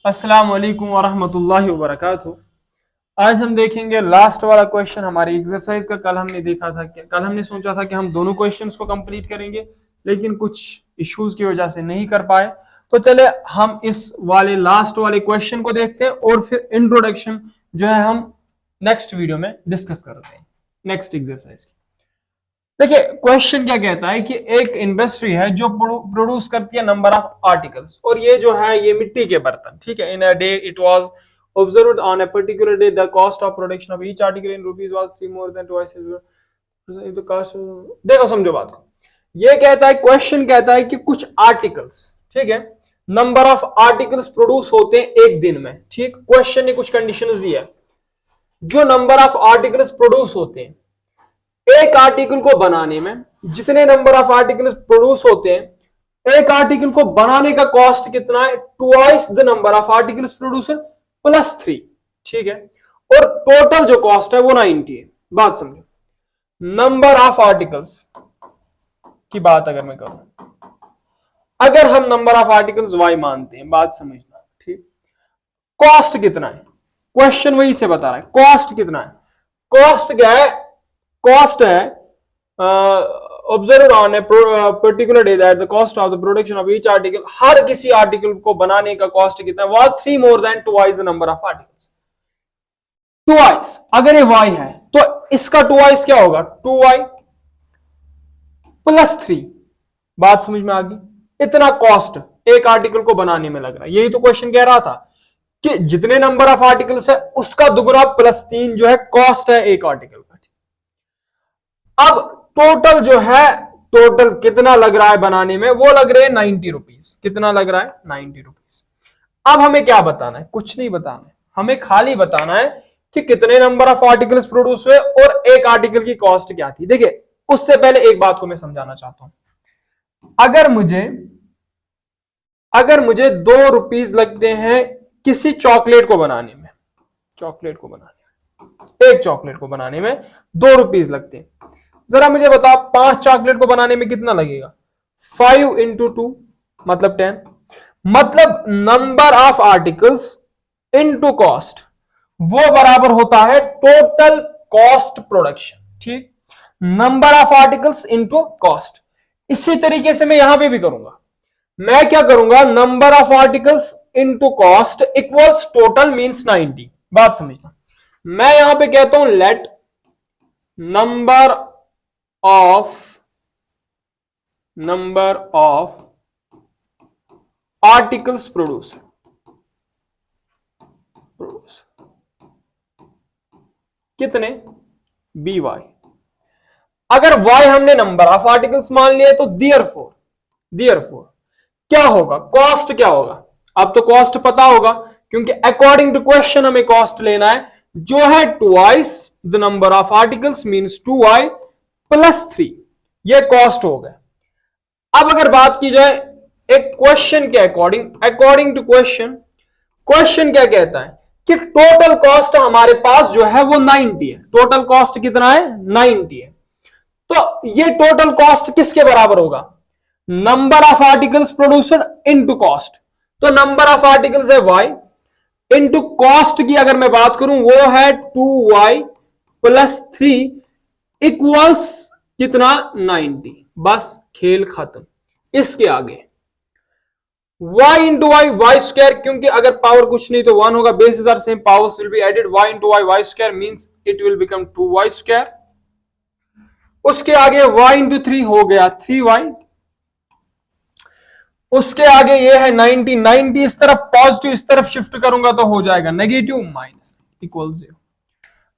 अस्सलाम वालेकुम वरहमतुल्लाहि वबरकातुहू। आज हम देखेंगे लास्ट वाला क्वेश्चन हमारी एक्सरसाइज का। कल हमने देखा था कि कल हमने सोचा था कि हम दोनों क्वेश्चंस को कंप्लीट करेंगे, लेकिन कुछ इश्यूज की वजह से नहीं कर पाए। तो चले हम इस वाले लास्ट वाले क्वेश्चन को देखते हैं और फिर इंट्रोडक्शन जो है हम नेक्स्ट वीडियो में डिस्कस करते हैं नेक्स्ट एक्सरसाइज की। देखिए क्वेश्चन क्या कहता है कि एक इंडस्ट्री है जो प्रोड्यूस करती है नंबर ऑफ आर्टिकल्स, और ये जो है ये मिट्टी के बर्तन, ठीक है। In a day it was observed on a particular day the cost of production of each article in rupees was 3 more than twice the cost. देखो समझो बात को। ये कहता है, क्वेश्चन कहता है कि कुछ आर्टिकल्स, ठीक है, नंबर ऑफ आर्टिकल्स प्रोड्यूस होते हैं एक दिन में, ठीक। क्वेश्चन ने कुछ कंडीशंस दी है। जो नंबर ऑफ आर्टिकल्स प्रोड्यूस होते हैं एक आर्टिकल को बनाने में, जितने नंबर ऑफ आर्टिकल्स प्रोड्यूस होते हैं एक आर्टिकल को बनाने का कॉस्ट कितना है, twice the number of articles producer plus 3, ठीक है। और टोटल जो कॉस्ट है वो 90 है। बात समझो, नंबर ऑफ आर्टिकल्स की बात अगर मैं करूं, अगर हम नंबर ऑफ आर्टिकल्स y मानते हैं, बात समझना, ठीक। कॉस्ट कितना है, क्वेश्चन वही से बता रहा है कॉस्ट कितना है। कॉस्ट क्या है, कॉस्ट है observe on a particular day that the cost of the production of each article, हर किसी आर्टिकल को बनाने का कॉस्ट कितना है, was 3 more than twice the number of articles. Twice, अगर ये y है तो इसका ट्वाइस क्या होगा, 2y प्लस 3। बात समझ में आ गई। इतना कॉस्ट एक आर्टिकल को बनाने में लग रहा है। यही तो क्वेश्चन कह रहा था कि जितने नंबर ऑफ आर्टिकल्स है उसका दुगुना प्लस 3 जो है कॉस्ट है एक आर्टिकल का। अब टोटल जो है, टोटल कितना लग रहा है बनाने में, वो लग रहे हैं 90 रुपीज। कितना लग रहा है, 90 रुपीज। अब हमें क्या बताना है, कुछ नहीं बताना है, हमें खाली बताना है कि कितने नंबर ऑफ आर्टिकल्स प्रोड्यूस हुए और एक आर्टिकल की कॉस्ट क्या थी। देखिए उससे पहले एक बात को मैं समझाना चाहता हूं। अगर मुझे 2 रुपीज लगते हैं किसी चॉकलेट को बनाने में, एक चॉकलेट को बनाने में 2 रुपीज लगते हैं, जरा मुझे बताओ 5 चॉकलेट को बनाने में कितना लगेगा, 5 इंटू 2 मतलब 10, मतलब number of articles into cost वो बराबर होता है टोटल कॉस्ट प्रोडक्शन, ठीक। Number of articles into cost. इसी तरीके से मैं यहां पे भी करूंगा। मैं क्या करूंगा, number of articles into cost equals total means 90। बात समझना, मैं यहां पे कहता हूं let number of articles produced कितने, by। अगर y हमने नंबर ऑफ आर्टिकल्स मान लिए तो देयरफॉर क्या होगा, कॉस्ट क्या होगा। अब तो कॉस्ट पता होगा क्योंकि अकॉर्डिंग टू क्वेश्चन हमें कॉस्ट लेना है, जो है twice the number of articles means 2y plus 3, ये कॉस्ट हो गया। अब अगर बात की जाए एक क्वेश्चन के अकॉर्डिंग टू क्वेश्चन क्या कहता है कि टोटल कॉस्ट हमारे पास जो है वो 90 है। टोटल कॉस्ट कितना है, 90 है। तो ये टोटल कॉस्ट किसके बराबर होगा, number of articles producer into cost. तो नंबर ऑफ आर्टिकल्स है y इनटू कॉस्ट की अगर मैं बात करूं वो है 2y प्लस 3 इक्वल्स कितना, 90। बस खेल खत्म। इसके आगे y इंटू वाई स्क्वायर, क्योंकि अगर पावर कुछ नहीं तो 1 होगा, basis are same, powers will be added, y into y square means it will become 2y square. उसके आगे y इंटू 3 हो गया 3y। उसके आगे ये है 90 इस तरफ पॉजिटिव इस तरफ शिफ्ट करूंगा तो हो जाएगा नेगेटिव माइनस इक्वल 0।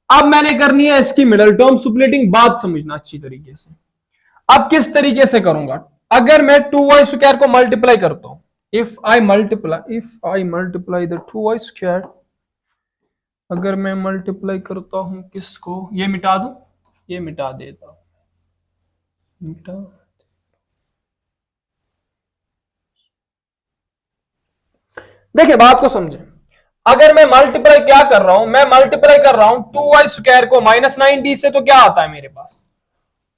अब मैंने करनी है इसकी मिडल टर्म स्प्लिटिंग। बात समझना अच्छी तरीके से। अब किस तरीके से करूंगा, अगर मैं 2y स्क्वायर को मल्टीप्लाई करता हूं, if I multiply the 2y square, अगर मैं मल्टीप्लाई करता हूं किसको, ये मिटा दूं, ये मिटा देता हूं, देखिए बात को समझे। अगर मैं मल्टीप्लाई क्या कर रहा हूं, मैं मल्टीप्लाई कर रहा हूं 2y स्क्वायर को माइनस 90 से, तो क्या आता है मेरे पास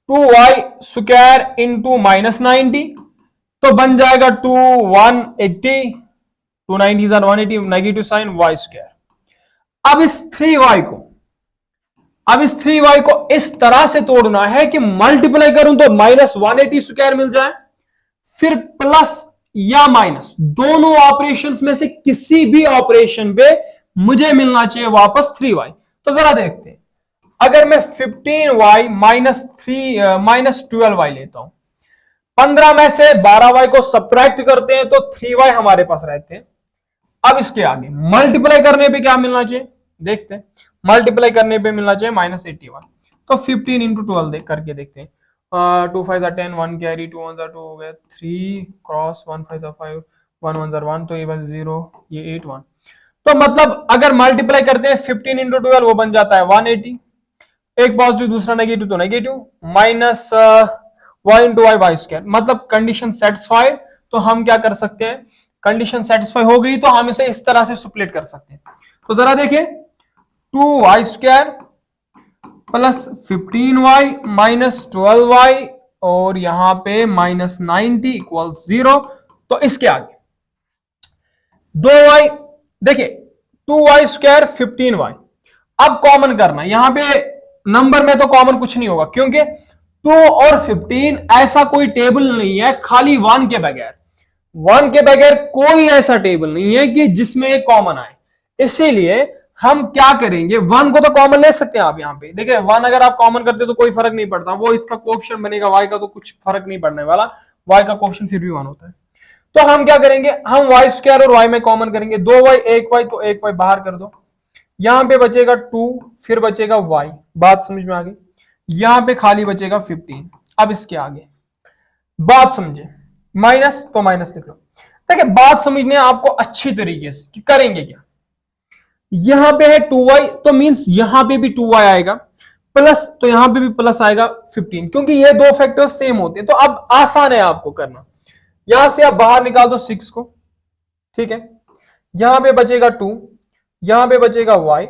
2y स्क्वायर इंटू माइनस 90, तो बन जाएगा 2 180 2 90s are 180, negative sign y square. अब इस 3y को इस तरह से तोड़ना है कि मल्टीप्लाई करूं तो -180 स्क्वायर मिल जाए, फिर प्लस या माइनस दोनों ऑपरेशंस में से किसी भी ऑपरेशन पे मुझे मिलना चाहिए वापस 3y। तो जरा देखते हैं, अगर मैं 15y माइनस 12y लेता हूं, 15 में से 12y को सब्ट्रैक्ट करते हैं तो 3y हमारे पास रहते हैं। अब इसके आगे मल्टीप्लाई करने पे क्या मिलना चाहिए, देखते हैं। मल्टीप्लाई करने पे मिलना चाहिए -81। तो 15 इंटू 12 करके देखते हैं। 2 5 10, 1 कैरी, 2 1 2 हो गया, 3 क्रॉस 1 5 5, 1 1 1, तो ये बस 0, ये 8 1। तो मतलब अगर मल्टीप्लाई करते हैं 15 इंटू 12 वो बन जाता है 180, एक पॉजिटिव दूसरा नेगेटिव, तो negative minus y into y square, मतलब कंडीशन सेटिस्फाइड। तो हम क्या कर सकते हैं, कंडीशन सेटिस्फाई हो गई तो हम इसे इस तरह से सुप्लेट कर सकते हैं। तो जरा देखिए, 2y square plus 15y minus 12y और यहां पे -90 इक्वल्स 0। तो इसके आगे 2y, देखिए 2y स्क्वायर 15y, अब कॉमन करना, यहां पे नंबर में तो कॉमन कुछ नहीं होगा क्योंकि 2 और 15 ऐसा कोई टेबल नहीं है खाली 1 के बगैर, 1 के बगैर कोई ऐसा टेबल नहीं है कि जिसमें एक कॉमन आए। इसीलिए हम क्या करेंगे, 1 को तो कॉमन ले सकते हैं आप। यहां पे देखिए 1 अगर आप कॉमन करते तो कोई फर्क नहीं पड़ता, वो इसका कोएफिशिएंट बनेगा, y का तो कुछ फर्क नहीं पड़ने वाला, y का कोएफिशिएंट फिर भी 1 होता है। तो हम क्या करेंगे, हम y स्क्वायर और y में कॉमन करेंगे, 2y 1y, तो 1y बाहर कर दो, यहां पे बचेगा 2, फिर बचेगा y, बात समझ में आ गई। यहां पे खाली बचेगा 15। अब इसके आगे बात समझे, माइनस तो माइनस लिख लो। देखिए बात समझने आपको अच्छी तरीके से कि करेंगे क्या, यहां पे है 2y तो मींस यहां पे भी 2y आएगा, प्लस तो यहां पे भी प्लस आएगा 15, क्योंकि ये दो फैक्टर सेम होते हैं। तो अब आसान है आपको करना, यहां से आप बाहर निकाल दो 6 को, ठीक है, यहां पे बचेगा 2, यहां पे बचेगा y।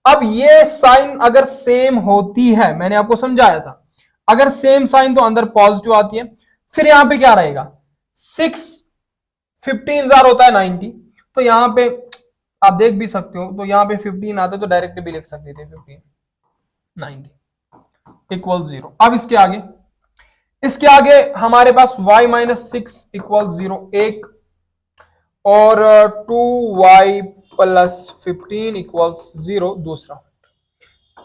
अब ये साइन अगर सेम होती है, मैंने आपको समझाया था, अगर सेम साइन तो अंदर पॉजिटिव आती है। फिर यहां पे क्या रहेगा, 6 15 होता है 90, तो यहां पे आप देख भी सकते हो, तो यहां पे 15 आता है तो डायरेक्ट भी लिख सकते थे 15 90 इक्वल 0। अब इसके आगे हमारे पास y माइनस 6 इक्वल 0 1 और 2y प्लस 15 इक्वल्स 0 दूसरा,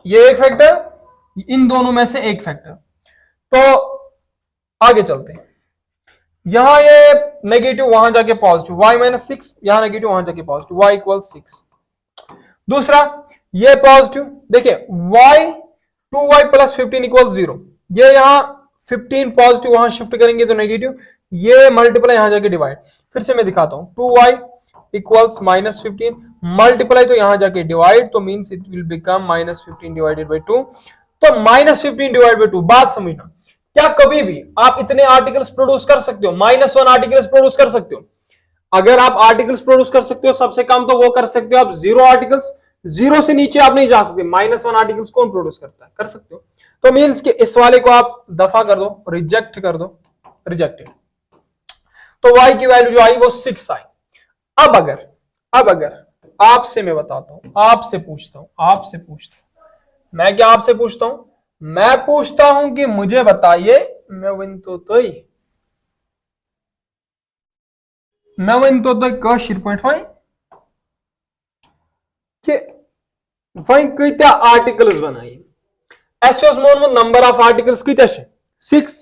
ये एक फैक्टर, इन दोनों में से एक फैक्टर। तो आगे चलते हैं, यहां ये नेगेटिव वहां जाके पॉजिटिव, y माइनस 6 यहां नेगेटिव वहां जाके पॉजिटिव, y इक्वल 6। दूसरा ये पॉजिटिव, देखिए y 2y प्लस 15 इक्वल 0, ये यहां 15 पॉजिटिव वहां शिफ्ट करेंगे तो नेगेटिव, ये मल्टीप्लाई यहां जाके डिवाइड। फिर से मैं दिखाता हूं, 2y इक्वल्स माइनस 15 मल्टीप्लाई तो यहां जाके डिवाइड, तो means it will become -15 divided by 2। तो -15 डिवाइड बाय 2। बात समझना, क्या कभी भी आप इतने आर्टिकल्स प्रोड्यूस कर सकते हो, -1 आर्टिकल्स प्रोड्यूस कर सकते हो? अगर आप आर्टिकल्स प्रोड्यूस कर सकते हो, सबसे कम तो वो कर सकते हो आप 0 आर्टिकल्स, 0 से नीचे आप नहीं जा सकते। -1 आर्टिकल्स कौन प्रोड्यूस करता है, कर सकते हो। तो मींस कि इस वाले को आप दफा कर दो, रिजेक्ट कर दो, रिजेक्टेड। तो y की वैल्यू जो आई वो 6 आई। अब अगर आपसे मैं बताता हूं, आपसे पूछता हूं, मैं क्या आपसे पूछता हूं, मैं पूछता हूं कि मुझे बताइए, मैं कशिर पाठ वही कि वही कत्या आर्टिकल्स बनाई, मोनमत नंबर ऑफ आर्टिकल्स कत्या 6,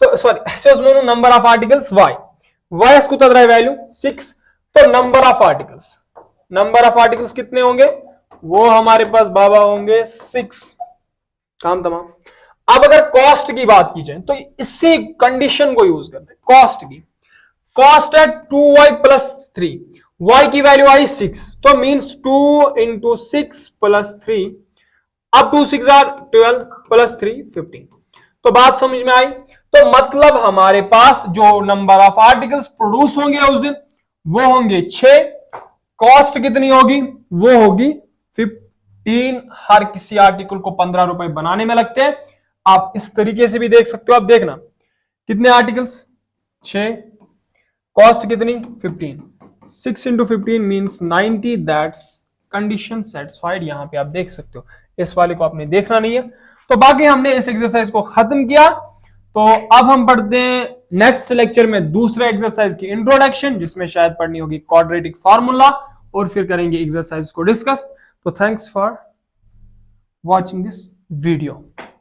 तो sorry number of articles y कुछ वैल्यू 6, तो नंबर ऑफ आर्टिकल्स कितने होंगे, वो हमारे पास बाबा होंगे 6, काम तमाम। अब अगर कॉस्ट की बात की जाए तो इसी कंडीशन को यूज करते हैं, कॉस्ट है 2y प्लस 3, y की वैल्यू आई 6, तो मींस 2 इंटू 6 प्लस 3, अब 2 6 12 प्लस 3 15। तो बात समझ में आई। तो मतलब हमारे पास जो नंबर ऑफ आर्टिकल्स प्रोड्यूस होंगे उस दिन वो होंगे 6, कॉस्ट कितनी होगी, वो होगी 15। हर किसी आर्टिकल को 15 रुपए बनाने में लगते हैं। आप इस तरीके से भी देख सकते हो, आप देखना कितने आर्टिकल्स 6, कॉस्ट कितनी 15, 6 into 15 means 90, that's condition satisfied. यहाँ पे आप देख सकते हो, इस वाले को आपने देखना नहीं है। तो बाकी हमने इस एक्सरसाइज को खत्म किया। तो अब हम पढ़ते हैं नेक्स्ट लेक्चर में दूसरे एक्सरसाइज की इंट्रोडक्शन, जिसमें शायद पढ़नी होगी क्वाड्रेटिक फार्मूला, और फिर करेंगे एक्सरसाइज को डिस्कस। तो thanks for watching this video.